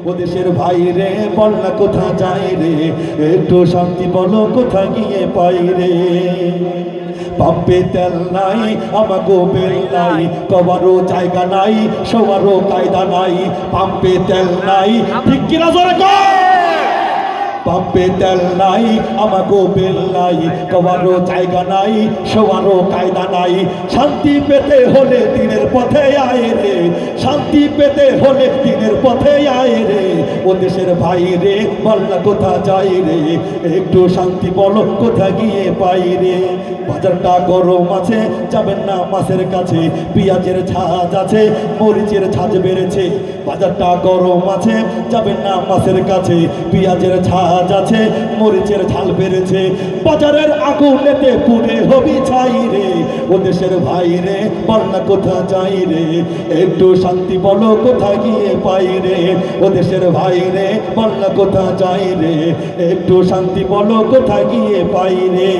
ও দেশের ভাই রে বল না কোথা যাই রে, একটু শান্তি বলো কোথা গিয়ে পাই রে। পাম্পে তেল নাই আমাগো বেল নাই, কবারও জায়গা নাই সবারও কায়দা নাই। পাম্পে তেল নাই, ঠিক কিনা জোরে কর। পাম্পে তেল নাই আমাগো বেল নাই, কবারও জায়গা নাই সবারও কায়দা নাই। শান্তি পেতে হলে দিনের পথে আয় রে, শান্তি পেতে হলে দিনের পথে আয় রে। ও দেশের ভাই রে বল না কোথা যাই রে, একটু শান্তি বলো কোথা গিয়ে পাই রে। বাজারটা গরম আছে যাবেন না মাছের কাছে, পেঁয়াজের ঝাঁজ আছে মরিচের ঝাঁজ বেড়েছে। বাজারটা গরম আছে যাবেন না মাছের কাছে, পেঁয়াজের ঝাঁজ আছে মরিচের ঝাল বেড়েছে। বাজারের আগুনেতে পুড়ে হবি ছাই রে। ও দেশের ভাই রে বল না কোথা যাই রে, একটু শান্তি বলো কোথা গিয়ে পাই রে। ও দেশের ভাই রে বল না কোথা যাই রে, একটু শান্তি বলো কোথা গিয়ে পাই রে।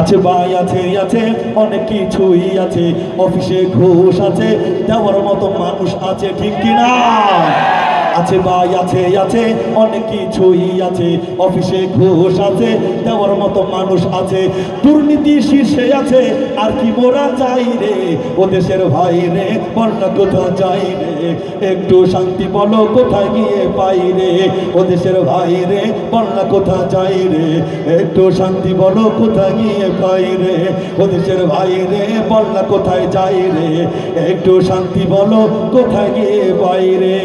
আছে ভাই আছে আছে অনেক কিছুই আছে, অফিসে ঘুষ আছে দেওয়ার মতো মানুষ আছে, ঠিক কিনা? আছে ভাই আছে আছে অনেক কিছুই আছে, অফিসে ঘুষ আছে দেওয়ার মতো মানুষ আছে। দুর্নীতি শীর্ষে আছে আর কি মোরা যাই রে। ও দেশের ভাই রে বল না কোথা যাই রে, একটু শান্তি বলো কোথায় গিয়ে পাই রে। ও দেশের ভাই রে বল না কোথা যাই রে, একটু শান্তি বলো কোথায় গিয়ে পাই রে। ও দেশের ভাই রে বল না কোথায় যাই রে, একটু শান্তি বলো কোথায় গিয়ে পাই রে।